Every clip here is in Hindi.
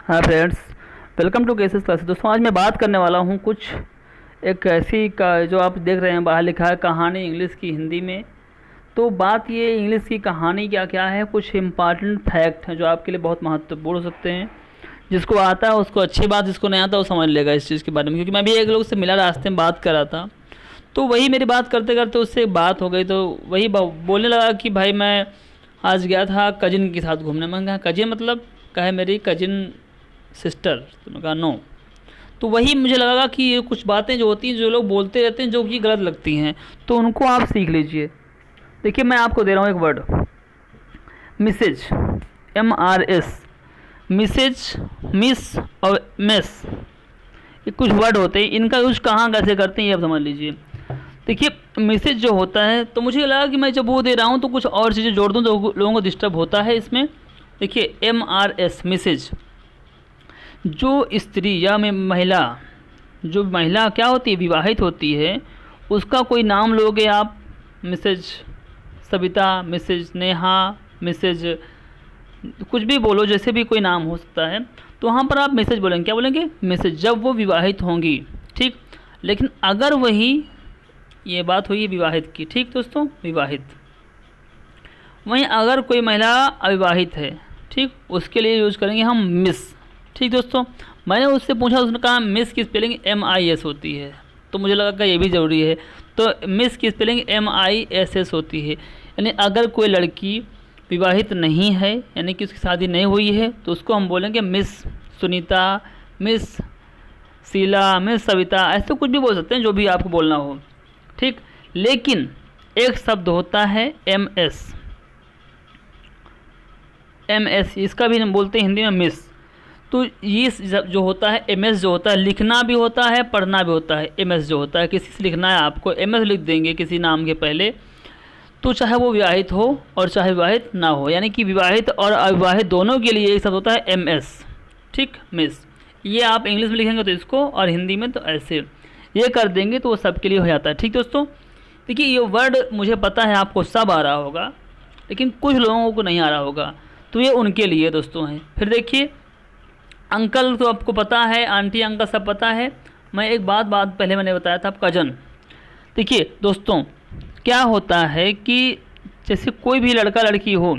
हाँ friends, welcome to cases classes. दोस्तों आज मैं बात करने वाला हूँ कुछ एक ऐसी का जो आप देख रहे हैं बाहर लिखा है कहानी इंग्लिश की हिंदी में। तो बात ये इंग्लिश की कहानी क्या क्या है, कुछ इम्पॉर्टेंट फैक्ट हैं जो आपके लिए बहुत महत्वपूर्ण हो सकते हैं। जिसको आता है उसको अच्छी बात, जिसको नहीं आता वो समझ लेगा इस चीज़ के बारे में। क्योंकि मैं भी एक लोग से मिला, रास्ते में बात कर रहा था, तो वही मेरी बात करते करते उससे बात हो गई। तो वही बोलने लगा कि भाई मैं आज गया था कजिन के साथ घूमने। मैंने कहा कजिन मतलब कहे मेरी कजिन सिस्टर। तो मैंने कहा नो। तो वही मुझे लगा कि ये कुछ बातें जो होती हैं जो लोग बोलते रहते हैं जो कि गलत लगती हैं, तो उनको आप सीख लीजिए। देखिए मैं आपको दे रहा हूँ एक word, Mrs, MRS, Mrs, miss और मेस, ये कुछ वर्ड होते हैं। इनका यूज कहाँ कैसे करते हैं ये आप समझ लीजिए। देखिए मिसेज जो होता है, तो मुझे लगा कि मैं जब वो दे रहा हूँ तो कुछ और चीज़ें जोड़ दूँ तो लोगों को डिस्टर्ब होता है इसमें। देखिए MRS, मिसेज, जो स्त्री या महिला, जो महिला क्या होती है, विवाहित होती है, उसका कोई नाम लोगे आप, Mrs Savita, Mrs Neha, Mrs कुछ भी बोलो, जैसे भी कोई नाम हो सकता है, तो वहाँ पर आप मिसेज बोलेंगे। क्या बोलेंगे? मिसेज, जब वो विवाहित होंगी। ठीक। लेकिन अगर वही, ये बात हुई है विवाहित की, ठीक दोस्तों, विवाहित, वहीं अगर कोई महिला अविवाहित है, ठीक, उसके लिए यूज़ करेंगे हम मिस। ठीक दोस्तों, मैंने उससे पूछा, उसने कहा मिस की स्पेलिंग MIS होती है, तो मुझे लगा कि ये भी ज़रूरी है। तो मिस की स्पेलिंग MISS होती है। यानी अगर कोई लड़की विवाहित नहीं है, यानी कि उसकी शादी नहीं हुई है, तो उसको हम बोलेंगे Miss Sunita, Miss Sheela, Miss Savita, ऐसे कुछ भी बोल सकते हैं जो भी आपको बोलना हो। ठीक। लेकिन एक शब्द होता है MS, इसका भी हम बोलते हैं हिंदी में मिस। तो ये जो होता है MS जो होता है, लिखना भी होता है पढ़ना भी होता है। MS जो होता है, किसी से लिखना है आपको, MS लिख देंगे किसी नाम के पहले, तो चाहे वो विवाहित हो और चाहे विवाहित ना हो, यानी कि विवाहित और अविवाहित दोनों के लिए एक शब्द होता है MS। ठीक, मिस। ये आप इंग्लिश में लिखेंगे तो इसको, और हिंदी में तो ऐसे ये कर देंगे तो वो सबके लिए हो जाता है। ठीक दोस्तों, देखिए ये वर्ड मुझे पता है आपको सब आ रहा होगा, लेकिन कुछ लोगों को नहीं आ रहा होगा, तो ये उनके लिए दोस्तों है। फिर देखिए अंकल तो आपको पता है, आंटी अंकल सब पता है। मैं एक बात पहले मैंने बताया था, कजन। देखिए दोस्तों क्या होता है कि जैसे कोई भी लड़का लड़की हो,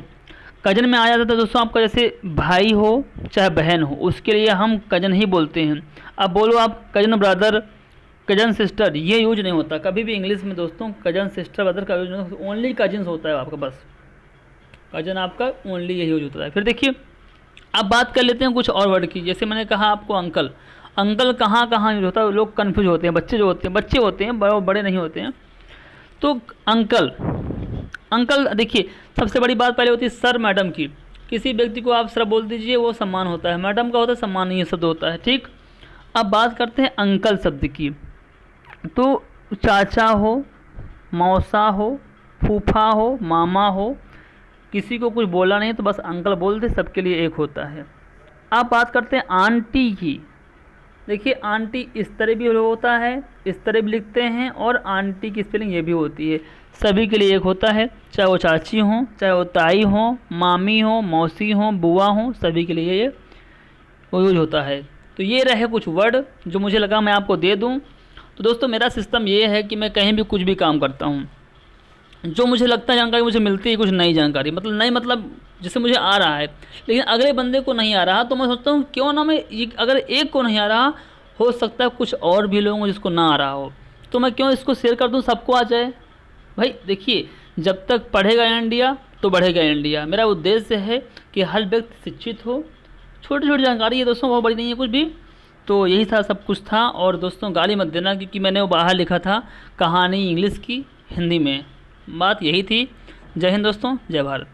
कजन में आ जाता था दोस्तों आपका, जैसे भाई हो चाहे बहन हो, उसके लिए हम कजन ही बोलते हैं। अब बोलो आप कजन ब्रदर, कजन सिस्टर, ये यूज नहीं होता कभी भी इंग्लिश में दोस्तों। कजन सिस्टर ब्रदर का यूज नहीं होता, ओनली कजिन्स होता है आपका, बस कजन आपका ओनली यही यूज होता है। फिर देखिए अब बात कर लेते हैं कुछ और वर्ड की। जैसे मैंने कहा आपको अंकल, अंकल कहाँ कहाँ यूज होता है, लोग कन्फ्यूज होते हैं, बच्चे जो होते हैं, बच्चे होते हैं, बड़े नहीं होते हैं। तो अंकल, अंकल देखिए सबसे बड़ी बात पहले होती है सर मैडम की। किसी व्यक्ति को आप सर बोल दीजिए, वो सम्मान होता है। मैडम का होता है सम्मानीय शब्द होता है। ठीक। अब बात करते हैं अंकल शब्द की। तो चाचा हो, मौसा हो, फूफा हो, मामा हो, किसी को कुछ बोला नहीं तो बस अंकल बोल दे, सबके लिए एक होता है। अब बात करते हैं आंटी की। देखिए आंटी इस तरह भी होता है, इस तरह भी लिखते हैं, और आंटी की स्पेलिंग ये भी होती है, सभी के लिए एक होता है। चाहे वो चाची हो, चाहे वो ताई हो, मामी हो, मौसी हो, बुआ हो, सभी के लिए ये यूज होता है। तो ये रहे कुछ वर्ड जो मुझे लगा मैं आपको दे दूँ। तो दोस्तों मेरा सिस्टम ये है कि मैं कहीं भी कुछ भी काम करता हूँ, जो मुझे लगता है जानकारी मुझे मिलती है, कुछ नई जानकारी, मतलब नई मतलब जैसे मुझे आ रहा है लेकिन अगले बंदे को नहीं आ रहा, तो मैं सोचता हूँ क्यों ना मैं ये, अगर एक को नहीं आ रहा, हो सकता है कुछ और भी लोगों को जिसको ना आ रहा हो, तो मैं क्यों इसको शेयर कर दूँ, सबको आ जाए। भाई देखिए जब तक पढ़ेगा इंडिया तो बढ़ेगा इंडिया। मेरा उद्देश्य है कि हर व्यक्ति शिक्षित हो। छोटी छोटी जानकारी है दोस्तों, बहुत बड़ी नहीं है कुछ भी। तो यही था, सब कुछ था। और दोस्तों गाली मत देना, क्योंकि मैंने वो बाहर लिखा था कहानी इंग्लिश की हिंदी में, बात यही थी। जय हिंद दोस्तों, जय भारत।